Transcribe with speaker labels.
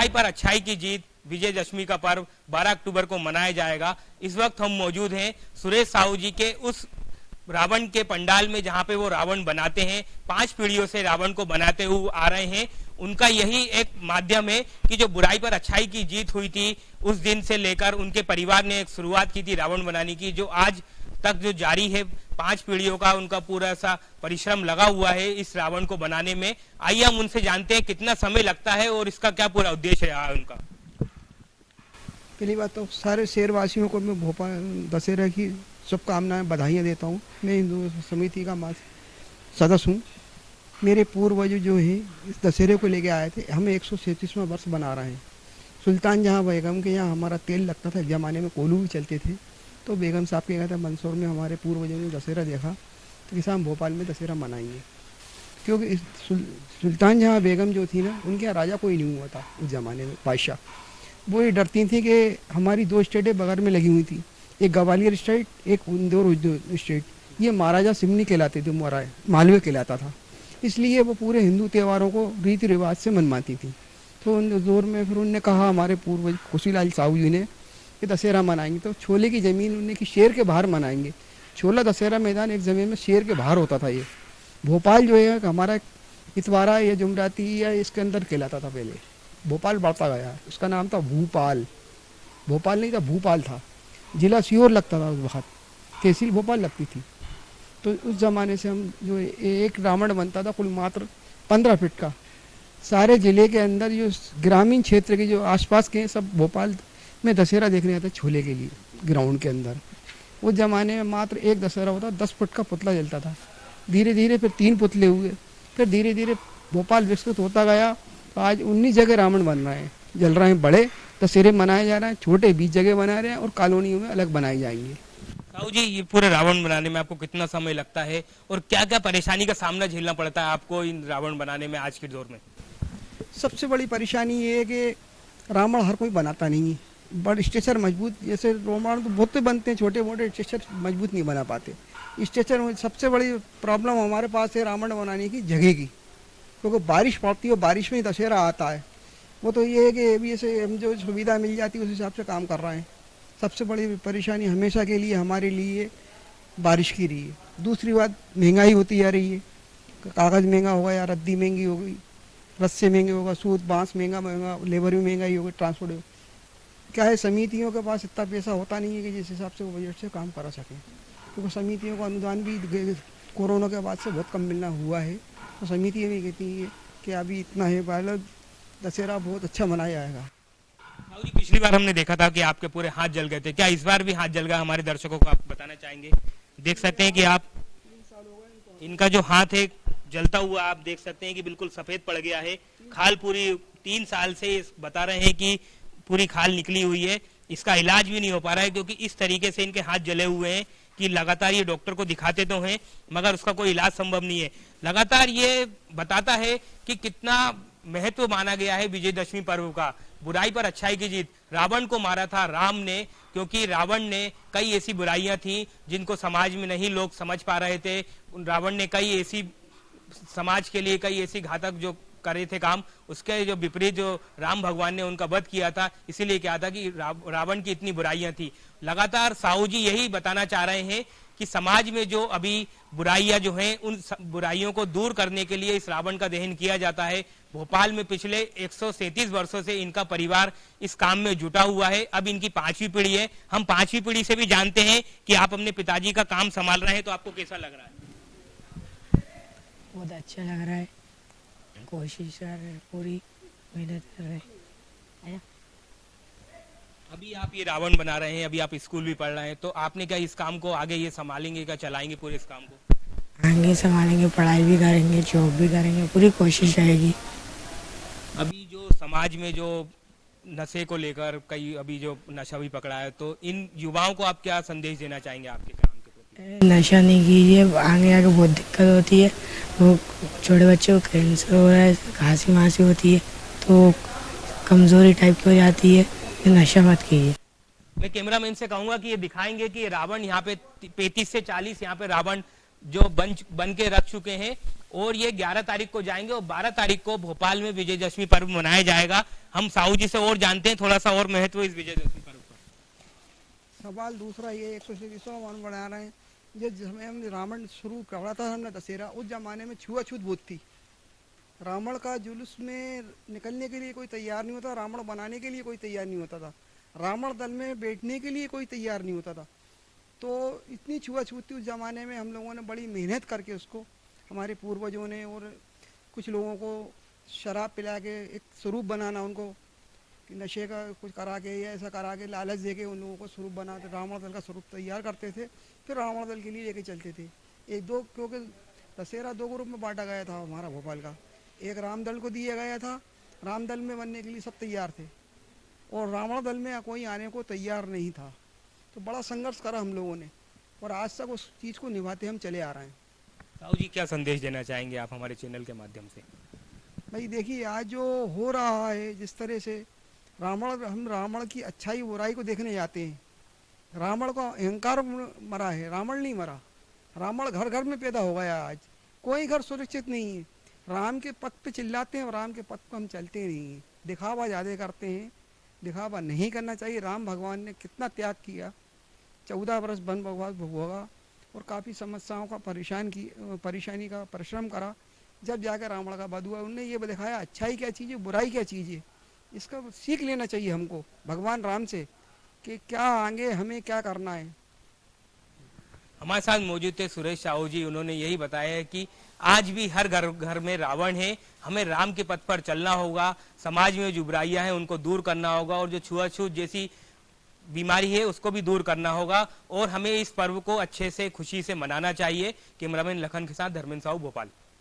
Speaker 1: बुराई पर अच्छाई की जीत विजयदशमी का पर्व 12 अक्टूबर को मनाया जाएगा। इस वक्त हम मौजूद हैं सुरेश साहू जी के उस रावण के पंडाल में जहां पे वो रावण बनाते हैं। 5 पीढ़ियों से रावण को बनाते हुए आ रहे हैं। उनका यही एक माध्यम है कि जो बुराई पर अच्छाई की जीत हुई थी उस दिन से लेकर उनके परिवार ने एक शुरुआत की थी रावण बनाने की, जो आज तक जो जारी है। 5 पीढ़ियों का उनका पूरा सा परिश्रम लगा हुआ है इस रावण को बनाने में। आइए हम उनसे जानते हैं कितना समय लगता है और इसका क्या पूरा उद्देश्य रहा है उनका।
Speaker 2: पहली बात तो सारे शहरवासियों को मैं भोपाल दशहरा की शुभकामनाएं बधाइयाँ देता हूँ। मैं हिंदू समिति का सदस्य हूँ। मेरे पूर्वज जो हैं इस दशहरे को लेके आए थे। हम 137वां वर्ष बना रहे हैं। सुल्तान जहाँ बेगम के यहाँ हमारा तेल लगता था, ज़माने में कोलू भी चलते थे, तो बेगम साहब के कहते मंदसौर में हमारे पूर्वजों ने दशहरा देखा तो किसा हम भोपाल में दशहरा मनाएंगे, क्योंकि इस सुल्तान जहाँ बेगम जो थी ना, उनके यहाँ राजा कोई नहीं हुआ था उस ज़माने में, बादशाह। वो ये डरती थी कि हमारी 2 स्टेटें बगल में लगी हुई थी, एक ग्वालियर स्टेट, एक इंदौर स्टेट। ये महाराजा सिमनी कहलाते थे, मालवे कहलाता था। इसलिए वो पूरे हिंदू त्योहारों को रीति रिवाज से मनवाती थी। तो उन दौर में फिर उनने कहा, हमारे पूर्वज खुशीलाल साहू जी ने, कि दशहरा मनाएंगे तो छोले की ज़मीन उनने कि शहर के बाहर मनाएंगे। छोला दशहरा मैदान एक ज़मीन में शहर के बाहर होता था। ये भोपाल जो है हमारा इतवारा या जुमराती या इसके अंदर कहलाता था। पहले भोपाल बढ़ता गया, उसका नाम था भूपाल। भोपाल नहीं था, भूपाल था। जिला सीहोर लगता था उस वक्त, तहसील भोपाल लगती थी। तो उस ज़माने से हम जो एक रावण बनता था कुल मात्र 15 फीट का। सारे ज़िले के अंदर जो ग्रामीण क्षेत्र के जो आसपास के सब भोपाल में दशहरा देखने आते छोले के लिए ग्राउंड के अंदर। उस ज़माने में मात्र एक दशहरा होता, 10 फुट का पुतला जलता था। धीरे धीरे फिर 3 पुतले हुए, फिर धीरे धीरे भोपाल विकसित होता गया। तो आज 19 जगह रावण बन रहे हैं, जल रहे हैं। बड़े दशहरे मनाए जा रहे हैं, छोटे 20 जगह बना रहे हैं और कॉलोनियों में अलग बनाए जाएंगे।
Speaker 1: साहू जी, ये पूरे रावण बनाने में आपको कितना समय लगता है और क्या क्या परेशानी का सामना झेलना पड़ता है आपको इन रावण बनाने में आज के दौर में?
Speaker 2: सबसे बड़ी परेशानी ये है कि रावण हर कोई बनाता नहीं है। बड़े स्ट्रक्चर मजबूत, जैसे रावण तो बहुत बनते हैं, छोटे मोटे स्ट्रक्चर मजबूत नहीं बना पाते। स्ट्रक्चर में सबसे बड़ी प्रॉब्लम हमारे पास है रावण बनाने की जगह की, क्योंकि बारिश पड़ती है और बारिश में ही दशहरा आता है। वो तो ये है कि अभी ऐसे हम जो सुविधा मिल जाती है उस हिसाब से काम कर रहे हैं। सबसे बड़ी परेशानी हमेशा के लिए हमारे लिए बारिश की रही है। दूसरी बात, महंगाई होती जा रही है। कागज़ महंगा हो गया, रद्दी महंगी हो गई, रस्से महंगे होगा, सूत बांस महंगा, लेबर भी महंगाई हो गई, ट्रांसपोर्ट। क्या है, समितियों के पास इतना पैसा होता नहीं है कि जिस हिसाब से वो बजट से काम करा सकें, क्योंकि समितियों को अनुदान भी कोरोना के बाद से बहुत कम मिलना हुआ है। तो समितियाँ भी कहती हैं कि अभी इतना है, पहले दशहरा बहुत अच्छा मनाया जाएगा।
Speaker 1: पिछली बार हमने देखा था कि आपके पूरे हाथ जल गए थे, क्या इस बार भी हाथ जल गया? हमारे दर्शकों को आप बताना चाहेंगे? देख सकते हैं कि आप इनका जो हाथ है जलता हुआ आप देख सकते हैं कि बिल्कुल सफेद पड़ गया है। खाल पूरी 3 साल से बता रहे हैं कि पूरी खाल निकली हुई है। इसका इलाज भी नहीं हो पा रहा है, क्योंकि इस तरीके से इनके हाथ जले हुए हैं कि लगातार ये डॉक्टर को दिखाते तो हैं मगर उसका कोई इलाज संभव नहीं है। लगातार ये बताता है कि कितना महत्व माना गया है विजयदशमी पर्व का। बुराई पर अच्छाई की जीत। रावण को मारा था राम ने, क्योंकि रावण ने कई ऐसी बुराइयां थी जिनको समाज में नहीं लोग समझ पा रहे थे। रावण ने कई ऐसी समाज के लिए कई ऐसी घातक जो करे थे काम, उसके जो विपरीत जो राम भगवान ने उनका वध किया था। इसीलिए क्या था कि रावण की इतनी बुराइयां थी। लगातार साहू जी यही बताना चाह रहे हैं कि समाज में जो अभी बुराइयां जो हैं उन बुराइयों को दूर करने के लिए इस रावण का दहन किया जाता है। भोपाल में पिछले 137 वर्षों से इनका परिवार इस काम में जुटा हुआ है। अब इनकी 5वीं पीढ़ी है। हम 5वीं पीढ़ी से भी जानते हैं कि आप अपने पिताजी का काम संभाल रहे हैं, तो आपको कैसा लग रहा है?
Speaker 3: बहुत अच्छा लग रहा है। कोशिश कर रहे हैं, पूरी मेहनत कर रहे हैं।
Speaker 1: अभी आप ये रावण बना रहे हैं, अभी आप स्कूल भी पढ़ रहे हैं, तो आपने क्या इस काम को आगे ये संभालेंगे, क्या चलाएंगे पूरे इस काम को?
Speaker 3: आगे संभालेंगे, पढ़ाई भी करेंगे, जॉब भी करेंगे, पूरी कोशिश रहेगी।
Speaker 1: अभी जो समाज में जो नशे को लेकर कई अभी जो नशा भी पकड़ा है, तो इन युवाओं को आप क्या संदेश देना चाहेंगे आपके काम के प्रति?
Speaker 3: नशा नहीं कीजिए, आगे आगे बहुत दिक्कत होती है। वो छोटे बच्चों को कैंसर हो रहा है, खांसी मासी होती है, तो कमजोरी टाइप की हो जाती है। नशा मत कीजिए।
Speaker 1: मैं कैमरामैन से कहूंगा कि ये दिखाएंगे कि रावण यहाँ पे 35 से 40 यहाँ पे रावण जो बन के रख चुके हैं। और ये 11 तारीख को जाएंगे और 12 तारीख को भोपाल में विजयदशमी पर्व मनाया जाएगा। हम साहू जी से और जानते हैं थोड़ा सा और महत्व इस विजयदशमी पर्व का।
Speaker 2: सवाल दूसरा ये 121वां वन बना रहे हैं। जिस समय हमने रावण शुरू करा था हमने दशहरा, उस जमाने में छुआछूत बहुत थी। रावण का जुलूस में निकलने के लिए कोई तैयार नहीं होता, रावण बनाने के लिए कोई तैयार नहीं होता था, रावण दल में बैठने के लिए कोई तैयार नहीं होता था। तो इतनी छुआछूत थी उस ज़माने में। हम लोगों ने बड़ी मेहनत करके उसको, हमारे पूर्वजों ने, और कुछ लोगों को शराब पिला के एक स्वरूप बनाना, उनको कि नशे का कुछ करा के या ऐसा करा के लालच दे के उन लोगों को स्वरूप बनाते, रावण दल का स्वरूप तैयार करते थे, फिर रावण दल के लिए लेके चलते थे। एक दो, क्योंकि दशहरा 2 ग्रुप में बांटा गया था हमारा भोपाल का। एक राम दल को दिया गया था, राम दल में बनने के लिए सब तैयार थे, और रावण दल में कोई आने को तैयार नहीं था। तो बड़ा संघर्ष करा हम लोगों ने, और आज तक उस चीज़ को निभाते हम चले आ रहे हैं।
Speaker 1: साहू जी क्या संदेश देना चाहेंगे आप हमारे चैनल के माध्यम से?
Speaker 2: भाई देखिए, आज जो हो रहा है जिस तरह से हम रावण की अच्छाई बुराई को देखने जाते हैं। रावण का अहंकार मरा है, रावण नहीं मरा। रावण घर घर में पैदा हो गया। आज कोई घर सुरक्षित नहीं है। राम के पथ पे चिल्लाते हैं और राम के पथ पे हम चलते नहीं हैं। दिखावा ज़्यादा करते हैं, दिखावा नहीं करना चाहिए। राम भगवान ने कितना त्याग किया, 14 वर्ष वन भगवान भोगा और काफ़ी समस्याओं का परेशानी का परिश्रम करा, जब जाकर रावण का वध हुआ। उनने ये दिखाया अच्छाई क्या चीज़ है, बुराई क्या चीज़ है। इसका सीख लेना चाहिए हमको भगवान राम से कि क्या आगे हमें क्या करना है।
Speaker 1: हमारे साथ मौजूद थे सुरेश साहू जी। उन्होंने यही बताया है कि आज भी हर घर घर में रावण है, हमें राम के पथ पर चलना होगा। समाज में जो बुराइयां हैं उनको दूर करना होगा, और जो छुआछूत जैसी बीमारी है उसको भी दूर करना होगा, और हमें इस पर्व को अच्छे से खुशी से मनाना चाहिए। कैमरामैन लखन के साथ धर्मेंद्र साहू, भोपाल।